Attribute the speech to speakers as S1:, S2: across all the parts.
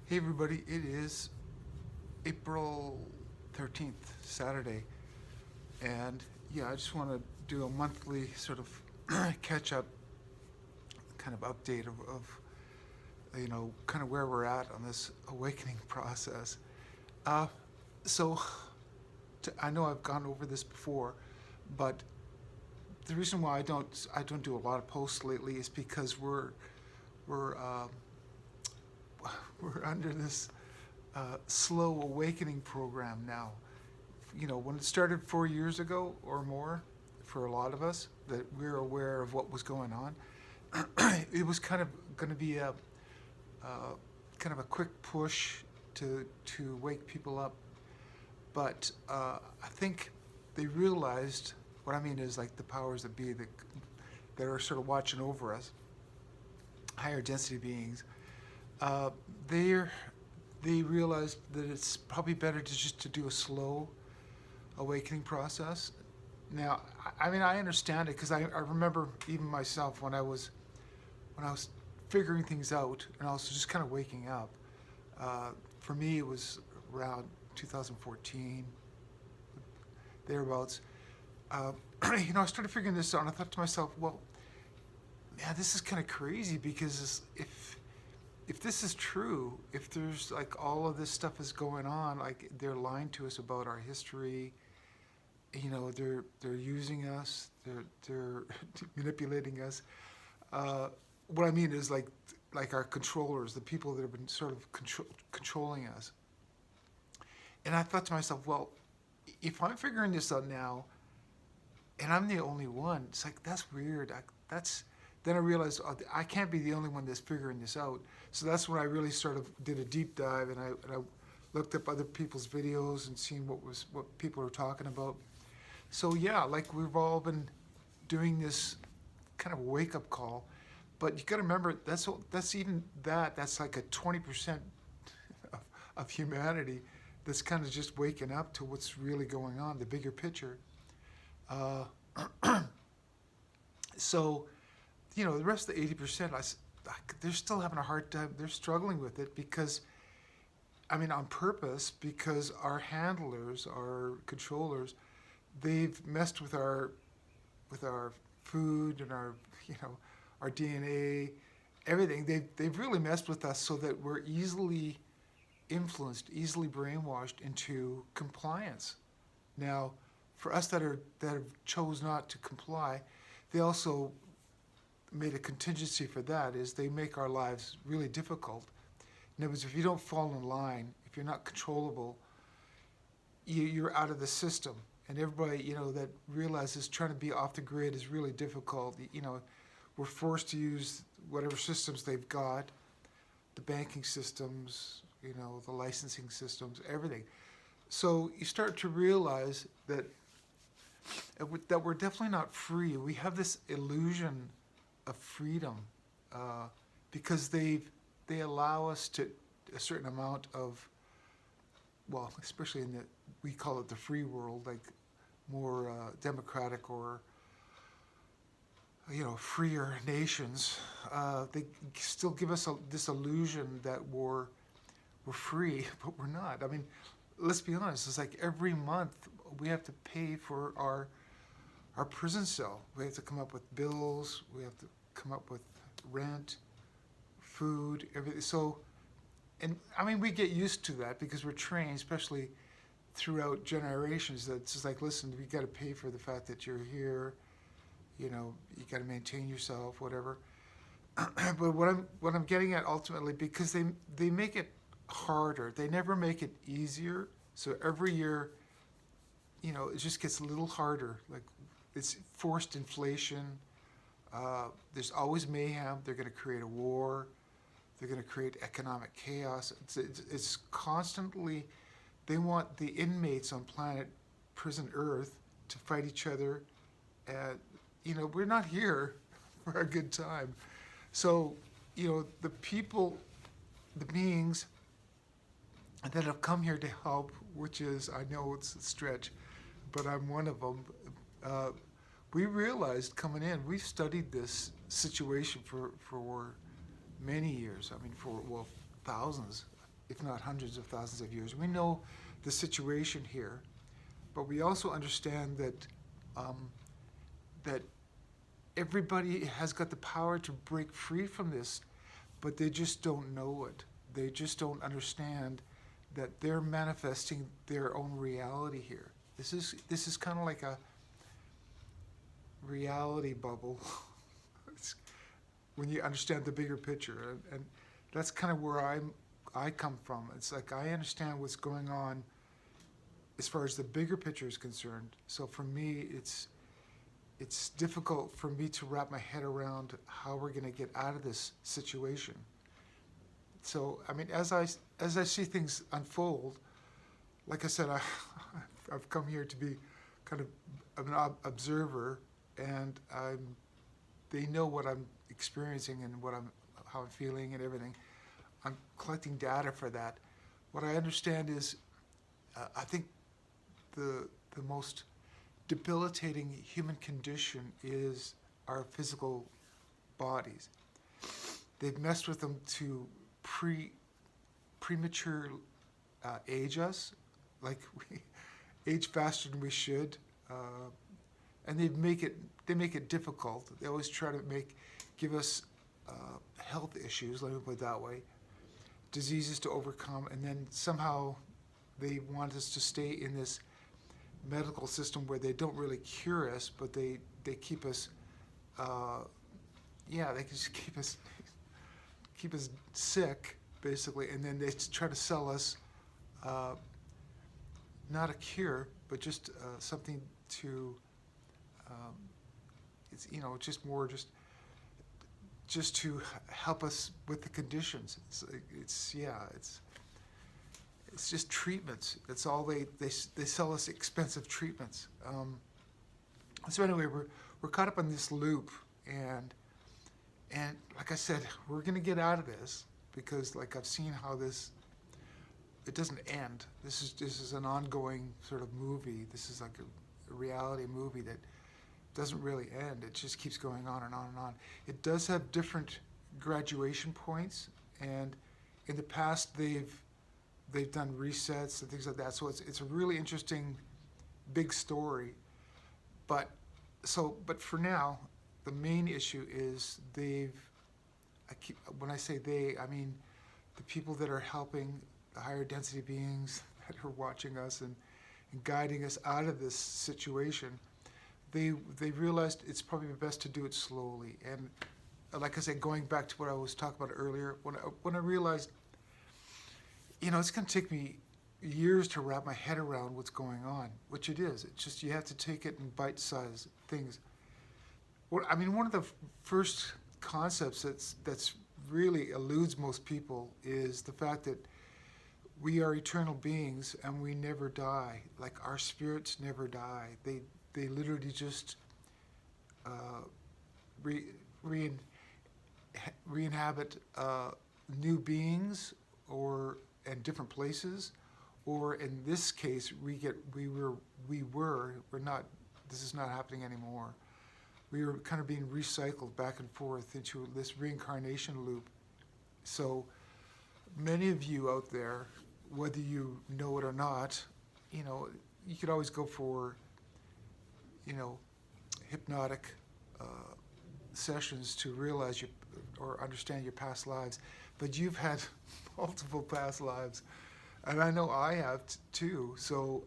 S1: Hey everybody, it is April 13th, Saturday, and I just want to do a monthly sort of catch up kind of update of kind of where we're at on this awakening process. Uh, so, I know I've gone over this before, but the reason why I don't do a lot of posts lately is because we're we're under this slow awakening program now. When it started 4 years ago or more, for a lot of us, that we're aware of what was going on, it was kind of going to be kind of a quick push to wake people up. But I think they realized what I mean is like the powers that be that are sort of watching over us, higher density beings. Uh, they they realized that it's probably better to just to do a slow awakening process. Now, I mean, I understand it because I remember even myself when I was figuring things out and I was just kind of waking up. For me, it was around 2014, thereabouts. Uh, I started figuring this out, and I thought to myself, well, man, this is kind of crazy because if this is true, if there's like all of this stuff is going on, like they're lying to us about our history, they're using us, they're manipulating us. What I mean is like our controllers, the people that have been sort of controlling us. And I thought to myself, well, if I'm figuring this out now, and I'm the only one, it's like that's weird. That's Then I realized I can't be the only one that's figuring this out. So that's when I really sort of did a deep dive, and I looked up other people's videos and seen what people are talking about. So yeah, like we've all been doing this kind of wake up call, but you got to remember that's like a 20% of humanity that's kind of just waking up to what's really going on, the bigger picture. Uh, so the rest of the 80%, they're still having a hard time. They're struggling with it because, I mean, on purpose, because our handlers, our controllers, they've messed with our food and our DNA, everything. They've really messed with us so that we're easily influenced, easily brainwashed into compliance. Now, for us that have chose not to comply, they also made a contingency for that. Is they make our lives really difficult. In other words, if you don't fall in line, if you're not controllable, you're out of the system. And everybody, that realizes trying to be off the grid is really difficult. We're forced to use whatever systems they've got, the banking systems, the licensing systems, everything. So you start to realize that we're definitely not free. We have this illusion of freedom because they allow us to a certain amount of, well, especially we call it the free world, like more democratic or freer nations. They still give us this illusion that we're free, but we're not. I mean, let's be honest. It's like every month we have to pay for our prison cell. We have to come up with bills. We have to come up with rent, food, everything. So, and I mean, we get used to that because we're trained, especially throughout generations. That it's just like, listen, we got to pay for the fact that you're here. You got to maintain yourself, whatever. But what I'm getting at ultimately, because they make it harder. They never make it easier. So every year, it just gets a little harder. Like it's forced inflation. There's always mayhem. They're going to create a war. They're going to create economic chaos. It's constantly. They want the inmates on planet prison Earth to fight each other. And we're not here for a good time. So the people, the beings that have come here to help, which is, I know it's a stretch, but I'm one of them. We realized coming in, we've studied this situation for many years. I mean, for, well, thousands. if not hundreds of thousands of years. We know the situation here, but we also understand that everybody has got the power to break free from this, but they just don't know it. They just don't understand that they're manifesting their own reality here. This is kind of like a reality bubble. It's, when you understand the bigger picture, and that's kind of where I come from. It's like I understand what's going on as far as the bigger picture is concerned. So for me, it's difficult for me to wrap my head around how we're going to get out of this situation. So I mean, as I see things unfold, like I said, I've come here to be kind of an observer, and they know what I'm experiencing and how I'm feeling and everything. I'm collecting data for that. What I understand is, I think the most debilitating human condition is our physical bodies. They've messed with them to premature age us, like we age faster than we should, and they make it difficult. They always try to give us health issues, let me put it that way, diseases to overcome, and then somehow they want us to stay in this medical system where they don't really cure us, but they keep us, they just keep us sick, basically, and then they try to sell us not a cure, but just something to, it's just more just to help us with the conditions. It's just treatments. That's all they sell us, expensive treatments. So anyway, we're caught up in this loop, and like I said, we're gonna get out of this because like I've seen how it doesn't end. This is an ongoing sort of movie. This is like a reality movie that doesn't really end. It just keeps going on and on and on. It does have different graduation points, and in the past they've done resets and things like that. So it's a really interesting big story. But for now, the main issue is when I say they, I mean the people that are helping the higher density beings that are watching us and guiding us out of this situation. They realized it's probably best to do it slowly. And like I said, going back to what I was talking about earlier, when I realized, it's going to take me years to wrap my head around what's going on, which it is. It's just you have to take it in bite-sized things. One of the first concepts that's really eludes most people is the fact that we are eternal beings and we never die. Like our spirits never die. They literally just re-inhabit new beings and different places, or in this case, we're not. This is not happening anymore. We are kind of being recycled back and forth into this reincarnation loop. So many of you out there, whether you know it or not, you could always go for, hypnotic sessions to realize or understand your past lives. But you've had multiple past lives, and I know I have too. So,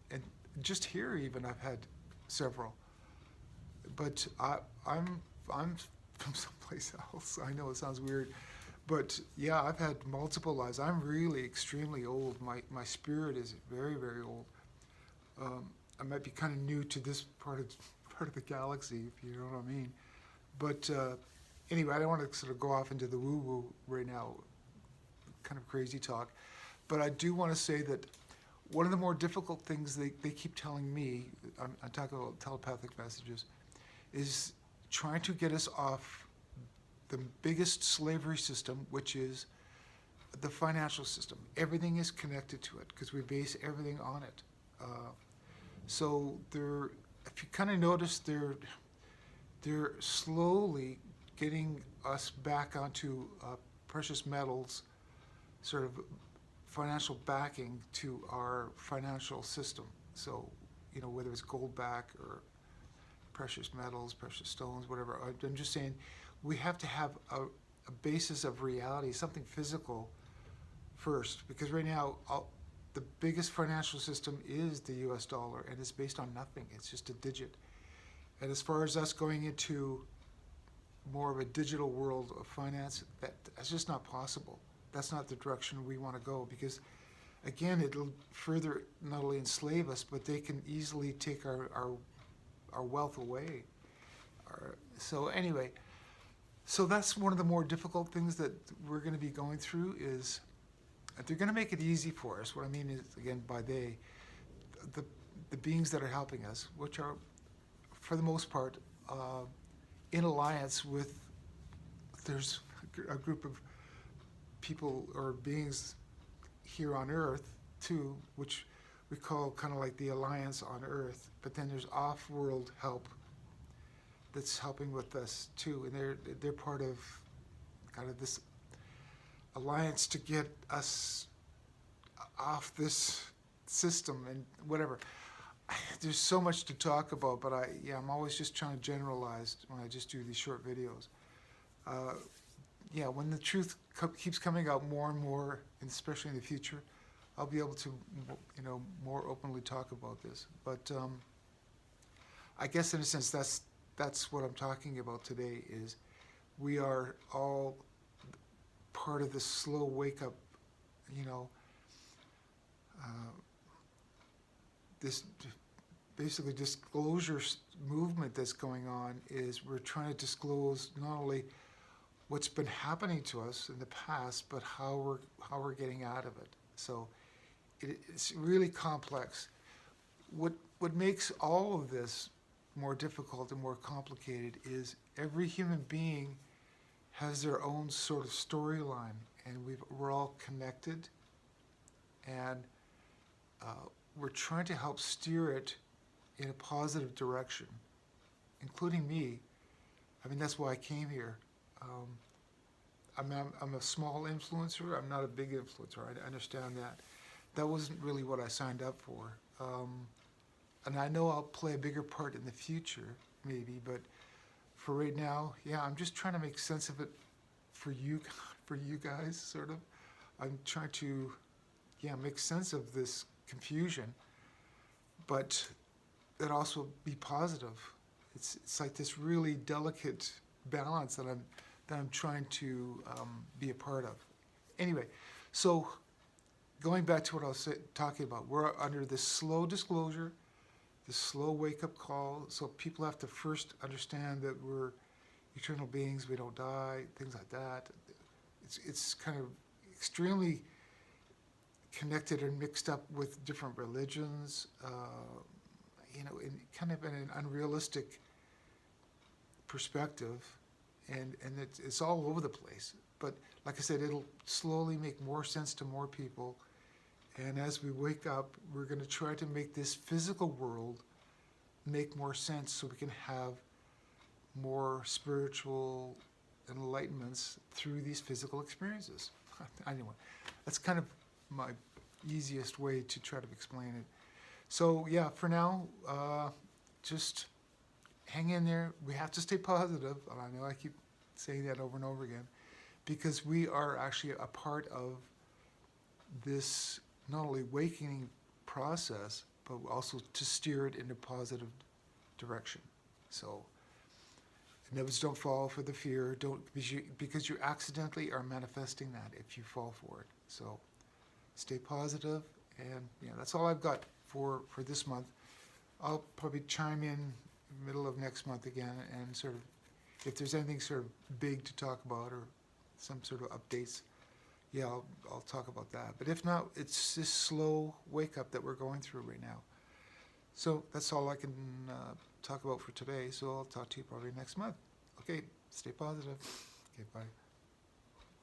S1: and just here even I've had several. But I'm from someplace else. I know it sounds weird, but yeah, I've had multiple lives. I'm really extremely old. My spirit is very, very old. I might be kind of new to this part of the galaxy, if you know what I mean. But anyway, I don't want to sort of go off into the woo-woo right now, kind of crazy talk. But I do want to say that one of the more difficult things they keep telling me, I'm talking about telepathic messages, is trying to get us off the biggest slavery system, which is the financial system. Everything is connected to it because we base everything on it. So if you kind of notice, they're slowly getting us back onto precious metals, sort of financial backing to our financial system. So, whether it's gold back or precious metals, precious stones, whatever. I'm just saying we have to have a basis of reality, something physical first, because right now the biggest financial system is the US dollar, and it's based on nothing. It's just a digit. And as far as us going into more of a digital world of finance, that's just not possible. That's not the direction we want to go, because again, it'll further not only enslave us, but they can easily take our wealth away. So anyway, so that's one of the more difficult things that we're going to be going through is they're going to make it easy for us. What I mean is, again, by they, the beings that are helping us, which are, for the most part, in alliance with, there's a group of people or beings here on Earth, too, which we call kind of like the alliance on Earth. But then there's off-world help that's helping with us, too. And they're part of kind of this alliance to get us off this system and whatever. There's so much to talk about, but I'm always just trying to generalize when I just do these short videos. When the truth keeps coming out more and more, and especially in the future, I'll be able to, more openly talk about this. But I guess in a sense, that's what I'm talking about today. Is we are all part of this slow wake up, this basically disclosure movement that's going on. Is we're trying to disclose not only what's been happening to us in the past, but how we're getting out of it. So it's really complex. What makes all of this more difficult and more complicated is every human being has their own sort of storyline, and we're all connected, and we're trying to help steer it in a positive direction, including me. I mean, that's why I came here. I'm a small influencer. I'm not a big influencer. I understand that. That wasn't really what I signed up for. And I know I'll play a bigger part in the future, maybe, but for right now, I'm just trying to make sense of it for you guys, sort of. I'm trying to, make sense of this confusion, but that also be positive. It's like this really delicate balance that I'm trying to be a part of. Anyway, so going back to what I was talking about, we're under this slow disclosure, this slow wake-up call. So people have to first understand that we're eternal beings, we don't die, things like that. It's kind of extremely connected and mixed up with different religions, in kind of in an unrealistic perspective, and it's all over the place. But like I said, it'll slowly make more sense to more people. And as we wake up, we're going to try to make this physical world make more sense so we can have more spiritual enlightenments through these physical experiences. Anyway, that's kind of my easiest way to try to explain it. So for now, just hang in there. We have to stay positive, and I know I keep saying that over and over again, because we are actually a part of this not only awakening process, but also to steer it in a positive direction. So never don't fall for the fear. Because you accidentally are manifesting that if you fall for it. So stay positive, and that's all I've got for this month. I'll probably chime in middle of next month again, and sort of if there's anything sort of big to talk about or some sort of updates, I'll talk about that. But if not, it's this slow wake up that we're going through right now. So that's all I can talk about for today. So I'll talk to you probably next month. Okay, stay positive. Okay, bye.